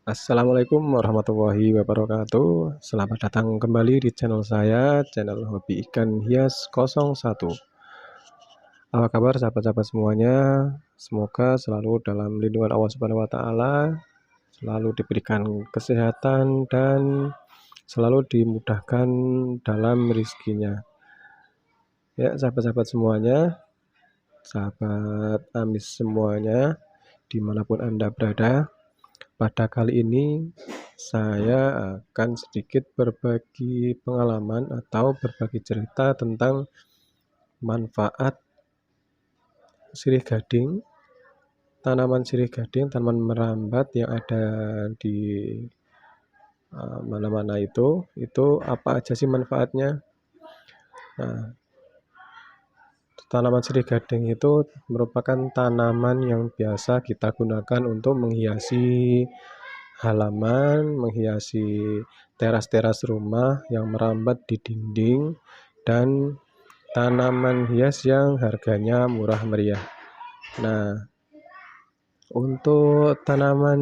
Assalamualaikum warahmatullahi wabarakatuh. Selamat datang kembali di channel saya, channel hobi ikan hias 01. Apa kabar sahabat-sahabat semuanya? Semoga selalu dalam lindungan Allah Subhanahu wa taala, selalu diberikan kesehatan dan selalu dimudahkan dalam rezekinya. Ya, sahabat-sahabat semuanya, sahabat Amis semuanya, dimanapun Anda berada. Pada kali ini saya akan sedikit berbagi pengalaman atau berbagi cerita tentang manfaat sirih gading, tanaman merambat yang ada di mana-mana itu apa aja sih manfaatnya. Nah, tanaman sirih gading itu merupakan tanaman yang biasa kita gunakan untuk menghiasi halaman, menghiasi teras-teras rumah yang merambat di dinding, dan tanaman hias yang harganya murah meriah. Nah, untuk tanaman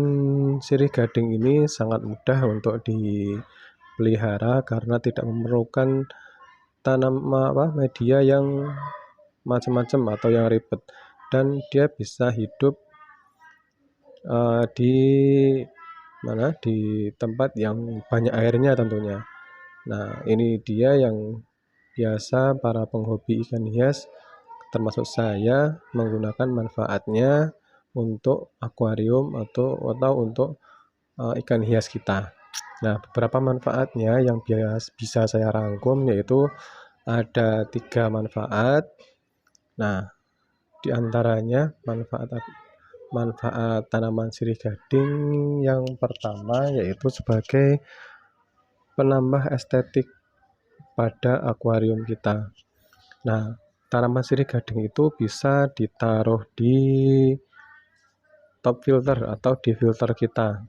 sirih gading ini sangat mudah untuk dipelihara karena tidak memerlukan media yang macam-macam atau yang ribet, dan dia bisa hidup di tempat yang banyak airnya tentunya. Nah, ini dia yang biasa para penghobi ikan hias termasuk saya menggunakan manfaatnya untuk akuarium atau untuk ikan hias kita. Nah, beberapa manfaatnya yang bisa saya rangkum yaitu ada 3 manfaat. Nah, diantaranya manfaat tanaman sirih gading yang pertama yaitu sebagai penambah estetik pada akuarium kita. Nah, tanaman sirih gading itu bisa ditaruh di top filter atau di filter kita.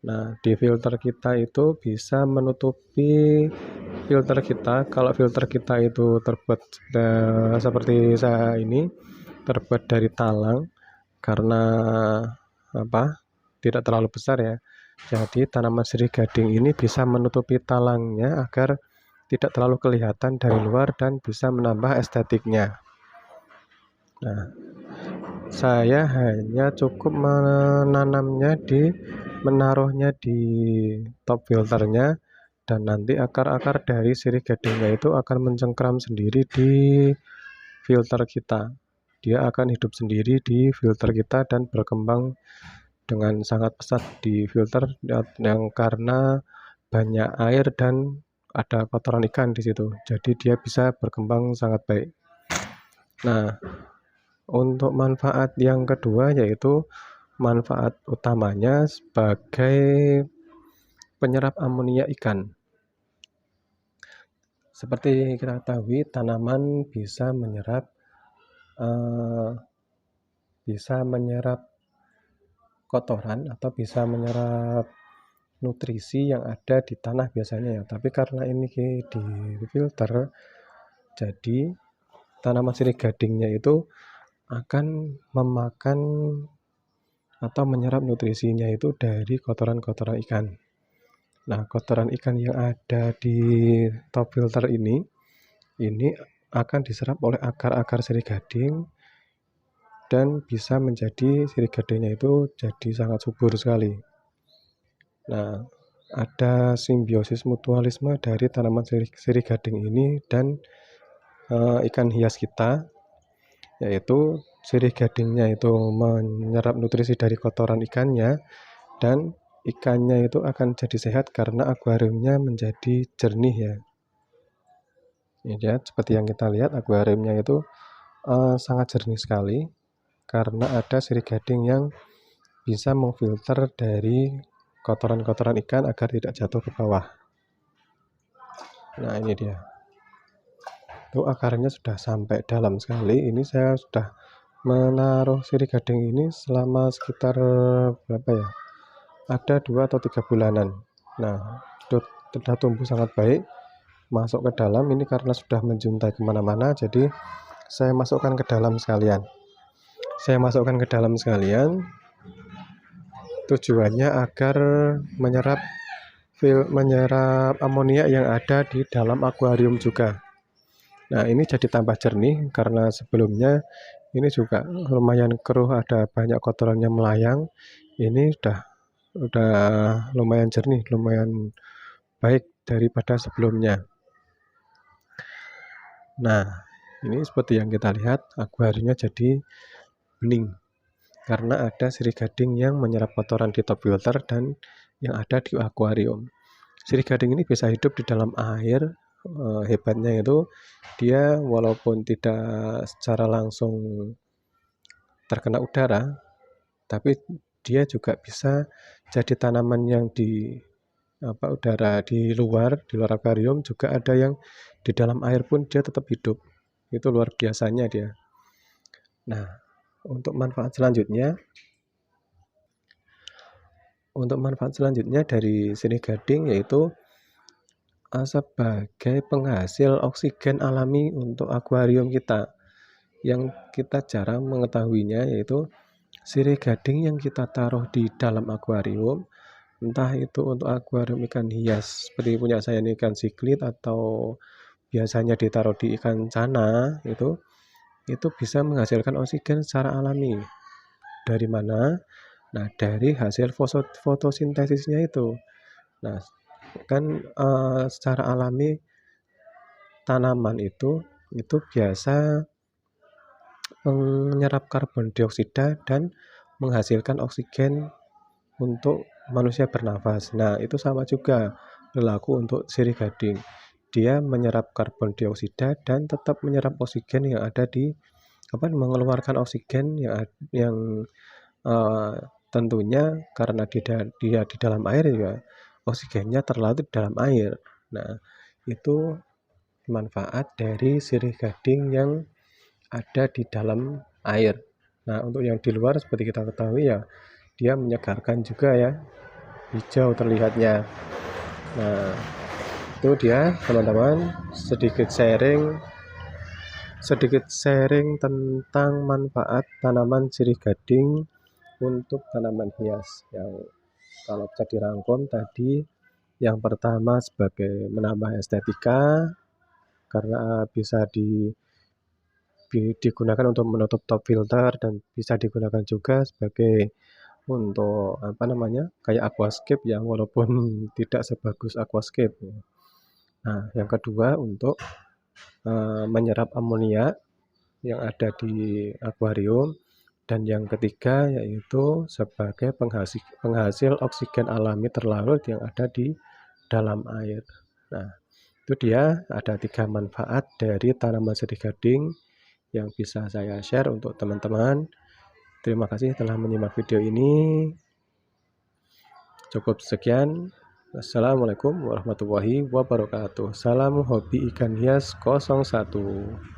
Nah, di filter kita itu bisa menutupi filter kita. Kalau filter kita itu terbuat seperti saya ini, terbuat dari talang karena tidak terlalu besar ya. Jadi tanaman sirih gading ini bisa menutupi talangnya agar tidak terlalu kelihatan dari luar dan bisa menambah estetiknya. Nah, saya hanya cukup menaruhnya di top filternya, dan nanti akar-akar dari sirih gadingnya itu akan mencengkram sendiri di filter kita. Dia akan hidup sendiri di filter kita dan berkembang dengan sangat pesat di filter yang karena banyak air dan ada kotoran ikan di situ. Jadi dia bisa berkembang sangat baik. Nah, untuk manfaat yang kedua yaitu manfaat utamanya sebagai penyerap amonia ikan. Seperti kita ketahui, tanaman bisa menyerap kotoran atau bisa menyerap nutrisi yang ada di tanah biasanya ya. Tapi karena ini di filter, jadi tanaman sirih gadingnya itu akan memakan atau menyerap nutrisinya itu dari kotoran-kotoran ikan. Nah, kotoran ikan yang ada di top filter ini akan diserap oleh akar-akar sirih gading dan bisa menjadi sirih gadingnya itu jadi sangat subur sekali. Nah, ada simbiosis mutualisme dari tanaman sirih gading ini dan ikan hias kita, yaitu sirih gadingnya itu menyerap nutrisi dari kotoran ikannya, dan ikannya itu akan jadi sehat karena akuariumnya menjadi jernih ya. Ya, seperti yang kita lihat akuariumnya itu sangat jernih sekali karena ada sirih gading yang bisa memfilter dari kotoran-kotoran ikan agar tidak jatuh ke bawah. Nah, ini dia. Itu akarnya sudah sampai dalam sekali. Ini saya sudah menaruh sirih gading ini selama sekitar berapa ya? Ada 2 atau 3 bulanan. Nah, sudah tumbuh sangat baik, masuk ke dalam. Ini karena sudah menjuntai kemana-mana, jadi saya masukkan ke dalam sekalian. Tujuannya agar menyerap amonia yang ada di dalam akuarium juga. Nah, ini jadi tambah jernih karena sebelumnya ini juga lumayan keruh, ada banyak kotorannya melayang. Ini udah lumayan jernih, lumayan baik daripada sebelumnya. Nah, ini seperti yang kita lihat, akuariumnya jadi bening karena ada sirih gading yang menyerap kotoran di top filter dan yang ada di akuarium. Sirih gading ini bisa hidup di dalam air. Hebatnya itu dia walaupun tidak secara langsung terkena udara, tapi dia juga bisa jadi tanaman yang di udara di luar akuarium, juga ada yang di dalam air pun dia tetap hidup. Itu luar biasanya dia. Nah, untuk manfaat selanjutnya dari sirih gading yaitu sebagai penghasil oksigen alami untuk akuarium kita. Yang kita jarang mengetahuinya yaitu sirih gading yang kita taruh di dalam akuarium, entah itu untuk akuarium ikan hias seperti punya saya ini, ikan siklit, atau biasanya ditaruh di ikan cana, itu bisa menghasilkan oksigen secara alami. Dari mana? Nah, dari hasil fotosintesisnya itu. Nah, kan secara alami tanaman itu biasa menyerap karbon dioksida dan menghasilkan oksigen untuk manusia bernafas. Nah, itu sama juga berlaku untuk sirih gading. Dia menyerap karbon dioksida dan tetap menyerap oksigen yang ada di mengeluarkan oksigen yang tentunya karena dia di dalam air, ya oksigennya terlarut di dalam air. Nah, itu manfaat dari sirih gading yang ada di dalam air. Nah, untuk yang di luar seperti kita ketahui ya, dia menyegarkan juga ya, hijau terlihatnya. Nah, itu dia teman-teman, sedikit sharing tentang manfaat tanaman sirih gading untuk tanaman hias. Yang kalau bisa dirangkum tadi, yang pertama sebagai menambah estetika karena bisa digunakan untuk menutup top filter, dan bisa digunakan juga sebagai untuk kayak aquascape ya, walaupun tidak sebagus aquascape. Nah, yang kedua untuk menyerap amonia yang ada di akuarium, dan yang ketiga yaitu sebagai penghasil oksigen alami terlarut yang ada di dalam air. Nah, itu dia ada 3 manfaat dari tanaman sirih gading yang bisa saya share untuk teman-teman. Terima kasih telah menyimak video ini. Cukup sekian. Assalamualaikum warahmatullahi wabarakatuh. Salam hobi ikan hias 01.